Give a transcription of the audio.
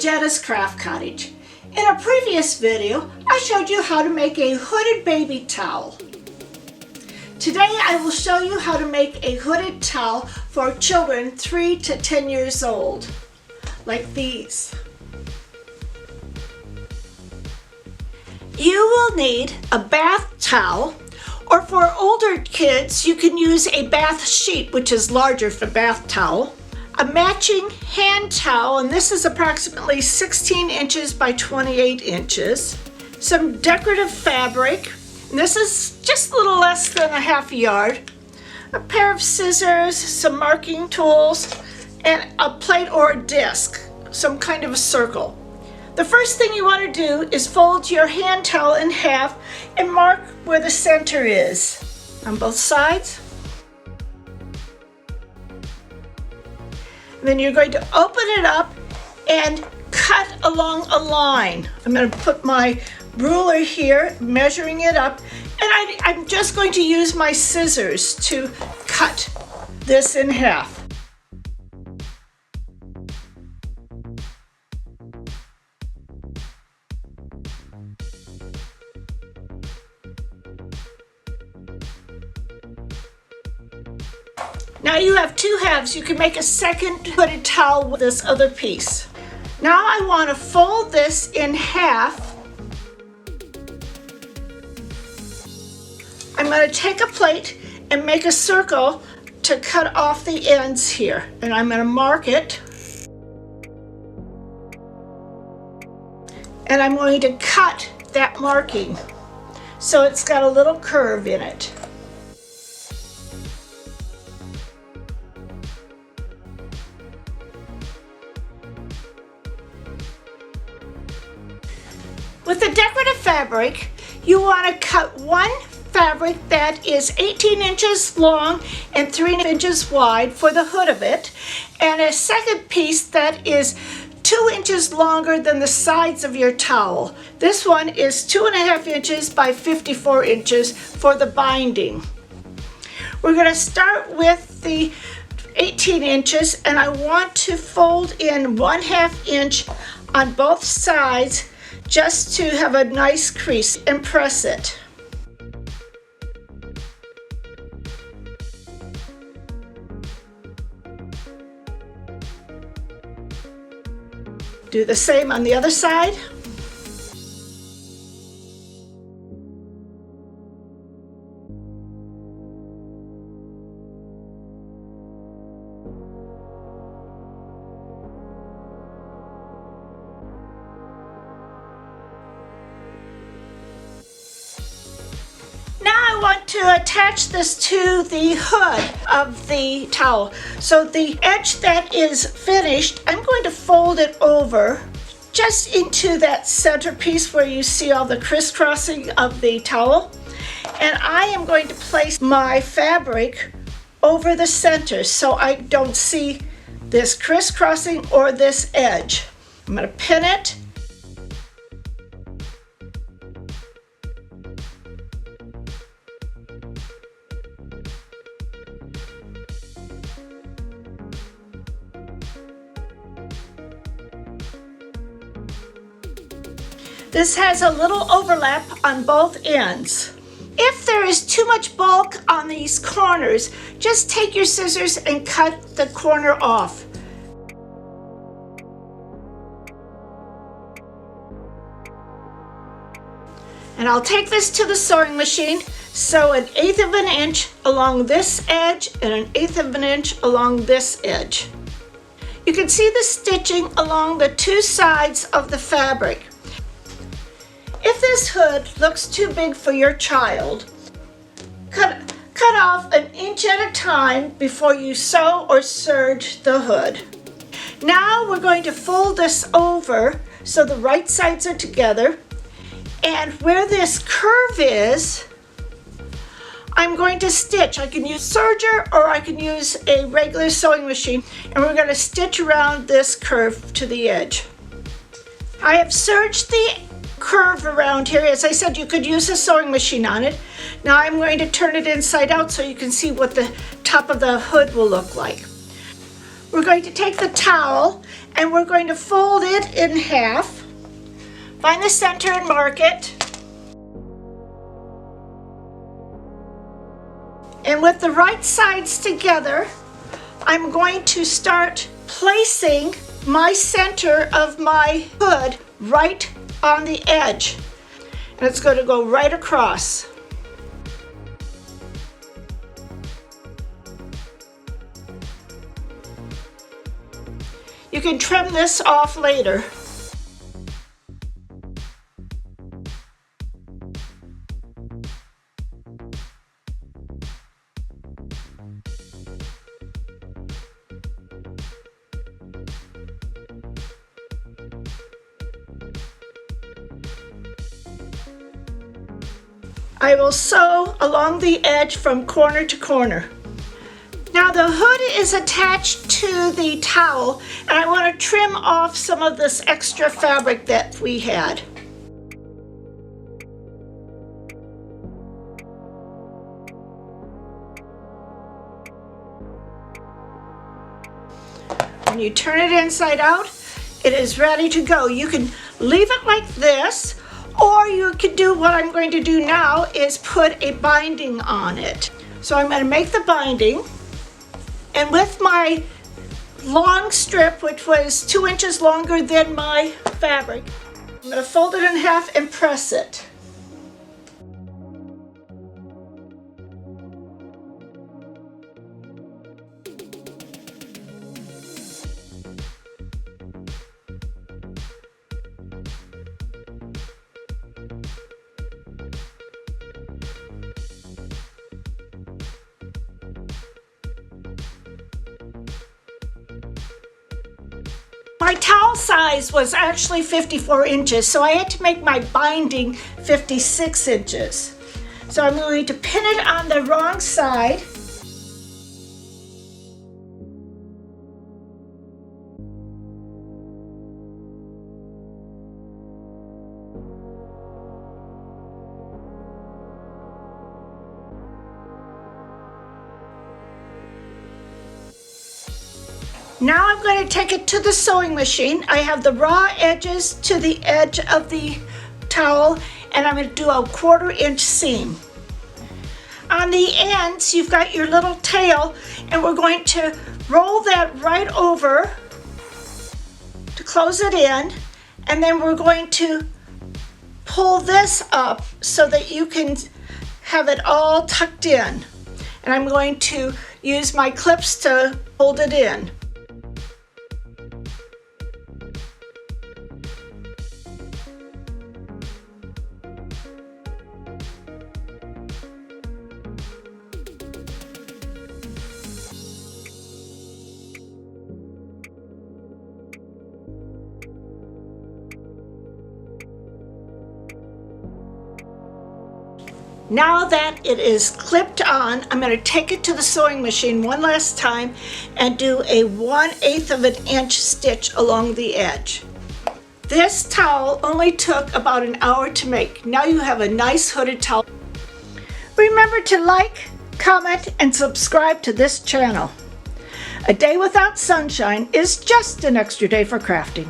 Jetta's Craft Cottage. In a previous video, I showed you how to make a hooded baby towel. Today I will show you how to make a hooded towel for children 3 to 10 years old, like these. You will need a bath towel, or for older kids you can use a bath sheet, which is larger for bath towel. A matching hand towel, and this is approximately 16 inches by 28 inches. Some decorative fabric, and this is just a little less than a half yard. A pair of scissors, some marking tools, and a plate or a disc, some kind of a circle. The first thing you want to do is fold your hand towel in half and mark where the center is on both sides. Then you're going to open it up and cut along a line. I'm going to put my ruler here, measuring it up, and I'm just going to use my scissors to cut this in half. Now you have two halves. You can make a second hooded towel with this other piece. Now I want to fold this in half. I'm going to take a plate and make a circle to cut off the ends here. And I'm going to mark it. And I'm going to cut that marking so it's got a little curve in it. With the decorative fabric, you want to cut one fabric that is 18 inches long and 3 inches wide for the hood of it, and a second piece that is 2 inches longer than the sides of your towel. This one is 2.5 inches by 54 inches for the binding. We're going to start with the 18 inches, and I want to fold in 1/2 inch on both sides just to have a nice crease and press it. Do the same on the other side. I want to attach this to the hood of the towel. So the edge that is finished, I'm going to fold it over just into that center piece where you see all the crisscrossing of the towel. And I am going to place my fabric over the center so I don't see this crisscrossing or this edge. I'm going to pin it. This has a little overlap on both ends. If there is too much bulk on these corners, just take your scissors and cut the corner off. And I'll take this to the sewing machine, sew 1/8 of an inch along this edge and 1/8 of an inch along this edge. You can see the stitching along the two sides of the fabric. If this hood looks too big for your child, cut off 1 inch at a time before you sew or serge the hood. Now we're going to fold this over so the right sides are together, and where this curve is, I'm going to stitch. I can use serger or I can use a regular sewing machine, and we're going to stitch around this curve to the edge. I have serged the curve around here. As I said, you could use a sewing machine on it. Now I'm going to turn it inside out so you can see what the top of the hood will look like. We're going to take the towel and we're going to fold it in half. Find the center and mark it. And with the right sides together, I'm going to start placing my center of my hood right on the edge. And it's going to go right across. You can trim this off later. I will sew along the edge from corner to corner. Now the hood is attached to the towel, and I want to trim off some of this extra fabric that we had. When you turn it inside out, it is ready to go. You can leave it like this, or you could do what I'm going to do now is put a binding on it. So I'm going to make the binding, and with my long strip, which was 2 inches longer than my fabric, I'm going to fold it in half and press it. My towel size was actually 54 inches, so I had to make my binding 56 inches. So I'm going to pin it on the wrong side. Now I'm going to take it to the sewing machine. I have the raw edges to the edge of the towel, and I'm going to do a 1/4 inch seam. On the ends, you've got your little tail, and we're going to roll that right over to close it in, and then we're going to pull this up so that you can have it all tucked in. And I'm going to use my clips to hold it in. Now that it is clipped on, I'm going to take it to the sewing machine one last time and do a 1/8 of an inch stitch along the edge. This towel only took about an hour to make. Now you have a nice hooded towel. Remember to like, comment, and subscribe to this channel. A day without sunshine is just an extra day for crafting.